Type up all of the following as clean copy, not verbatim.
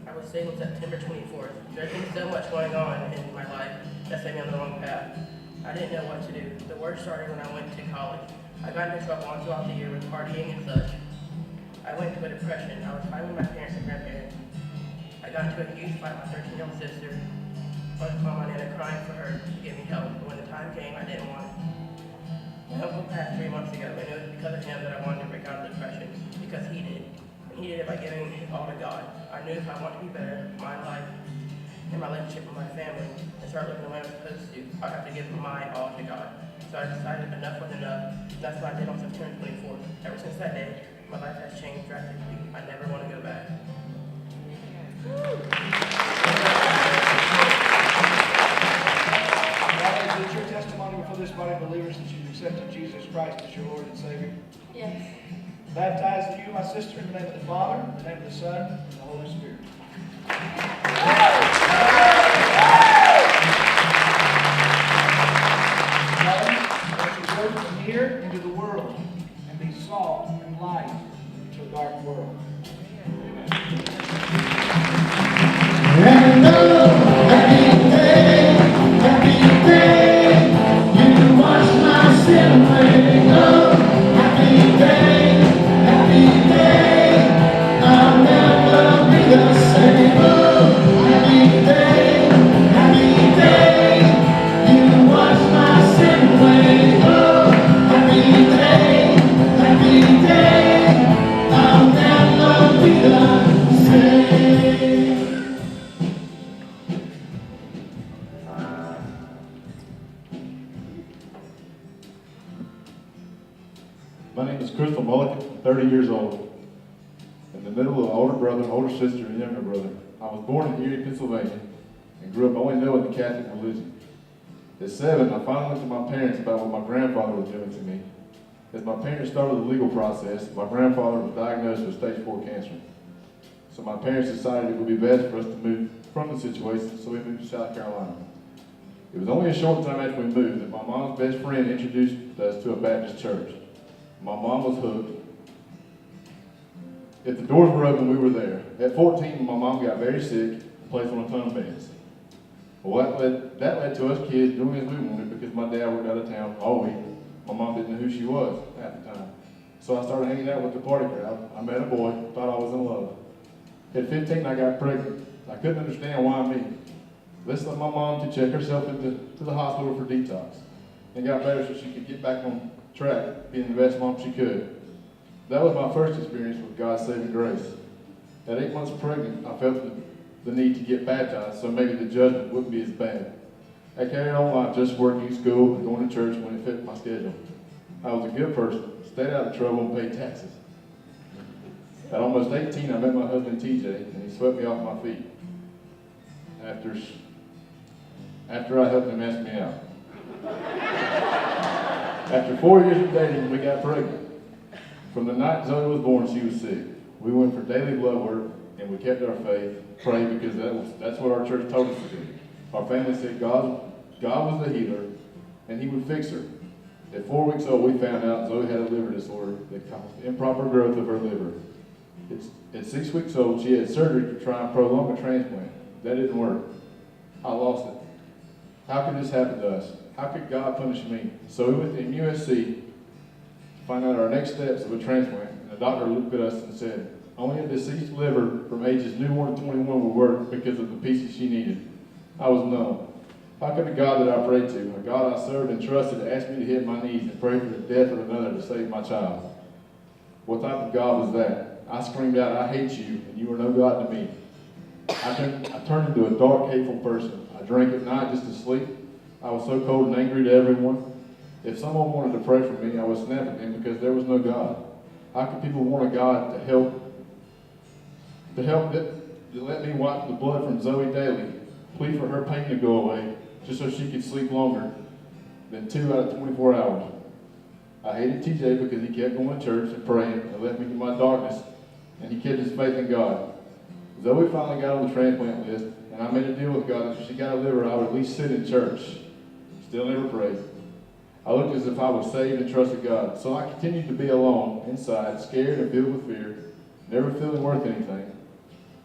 I was saved on September 24th. There's been so much going on in my life that set me on the wrong path. I didn't know what to do. The worst started when I went to college. I got into trouble on throughout the year with partying and such. I went into a depression. I was fighting with my parents and grandparents. I got into a huge fight with my 13-year-old sister. I was calling my nana crying for her to get me help, but when the time came, I didn't want it. My uncle passed 3 months ago, and it was because of him that I wanted to break out of depression, because he did. And he did it by giving his all to God. I knew if I wanted to be better in my life and my relationship with my family and start living the way I'm supposed to, I have to give my all to God. So I decided enough was enough. That's what I did on September 24th. Ever since that day, my life has changed drastically. I never want to go back. Is your testimony before this body of believers that you've accepted Jesus Christ as your Lord and Savior? Yes. Baptize you, my sister, in the name of the Father, in the name of the Son, and the Holy Spirit. Let you go from here into the world and be salt and light to a dark world. Happy day, you wash my sin away. Oh, happy day, I'll never be the same. Oh, happy day, you wash my sin away. Oh, happy day, I'll never be the same. My name is Crystal Mullikin, I'm 30 years old. In the middle of an older brother, older sister, and younger brother. I was born in Erie, Pennsylvania, and grew up only knowing the Catholic religion. At 7, I finally went to my parents about what my grandfather was doing to me. As my parents started the legal process, my grandfather was diagnosed with stage 4 cancer. So my parents decided it would be best for us to move from the situation, so we moved to South Carolina. It was only a short time after we moved that my mom's best friend introduced us to a Baptist church. My mom was hooked. If the doors were open, we were there. At 14, my mom got very sick and placed on a ton of meds. Well, that led to us kids doing as we wanted because my dad worked out of town all week. My mom didn't know who she was at the time. So I started hanging out with the party crowd. I met a boy, thought I was in love. At 15, I got pregnant. I couldn't understand why me. This led my mom to check herself to the hospital for detox and got better so she could get back on track, being the best mom she could. That was my first experience with God's saving grace. At 8 months pregnant, I felt the need to get baptized so maybe the judgment wouldn't be as bad. I carried on life just working, school, and going to church when it fit my schedule. I was a good person, stayed out of trouble, and paid taxes. At almost 18, I met my husband TJ, and he swept me off my feet. After I helped him ask me out. After 4 years of dating, we got pregnant. From the night Zoe was born, she was sick. We went for daily blood work, and we kept our faith, prayed because that's what our church told us to do. Our family said God was the healer, and He would fix her. At 4 weeks old, we found out Zoe had a liver disorder that caused improper growth of her liver. At 6 weeks old, she had surgery to try and prolong a transplant. That didn't work. I lost it. How could this happen to us? How could God punish me? So we went to USC to find out our next steps of a transplant. And the doctor looked at us and said, only a deceased liver from ages newborn to 21 would work because of the pieces she needed. I was numb. How could a God that I prayed to, a God I served and trusted, ask me to hit my knees and pray for the death of another to save my child? What type of God was that? I screamed out, I hate you, and you are no God to me. I turned into a dark, hateful person. I drank at night just to sleep. I was so cold and angry to everyone. If someone wanted to pray for me, I would snap at them because there was no God. How could people want a God to let me wipe the blood from Zoe daily, plead for her pain to go away, just so she could sleep longer than 2 out of 24 hours? I hated TJ because he kept going to church and praying and left me in my darkness, and he kept his faith in God. Zoe finally got on the transplant list, and I made a deal with God that if she got a liver, I would at least sit in church. Still never prayed. I looked as if I was saved and trusted God, so I continued to be alone, inside, scared and filled with fear, never feeling worth anything.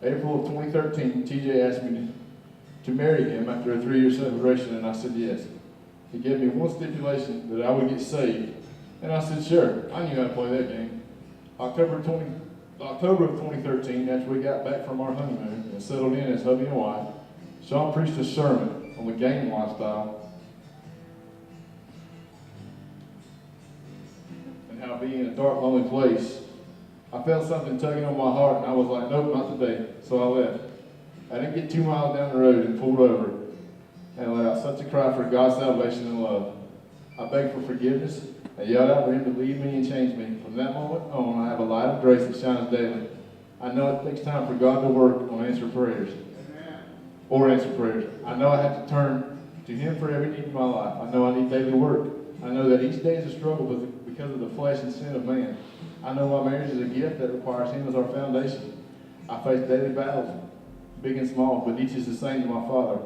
April of 2013, TJ asked me to marry him after a 3-year separation, and I said yes. He gave me one stipulation, that I would get saved, and I said sure. I knew how to play that game. October of 2013, after we got back from our honeymoon and settled in as hubby and wife, Shawn preached a sermon on the game lifestyle and how being in a dark, lonely place, I felt something tugging on my heart, and I was like, nope, not today, so I left. I didn't get 2 miles down the road and pulled over and let out such a cry for God's salvation and love. I begged for forgiveness and yelled out for him to lead me and change me. From that moment on, I have a light of grace that shines daily. I know it takes time for God to work on answer prayers. Or answer prayers. I know I have to turn to him for every need in my life. I know I need daily work. I know that each day is a struggle because of the flesh and sin of man. I know my marriage is a gift that requires him as our foundation. I face daily battles, big and small, but each is the same to my Father.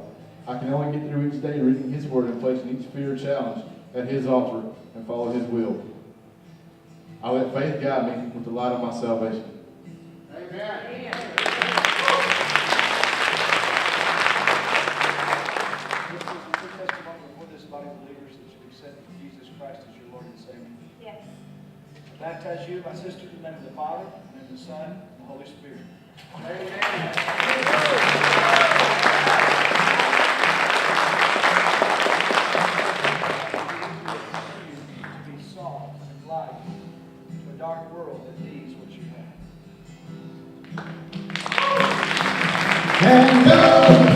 I can only get through each day reading his word and placing each fear or challenge at his altar and follow his will. I let faith guide me with the light of my salvation. Amen. This is a good testimony before this body of believers that you accept Jesus Christ as your Lord and Savior. Yes. I baptize you, my sister, in the name of the Father, and of the Son, and the Holy Spirit. Amen. To be salt and light to a dark world that needs what you have. And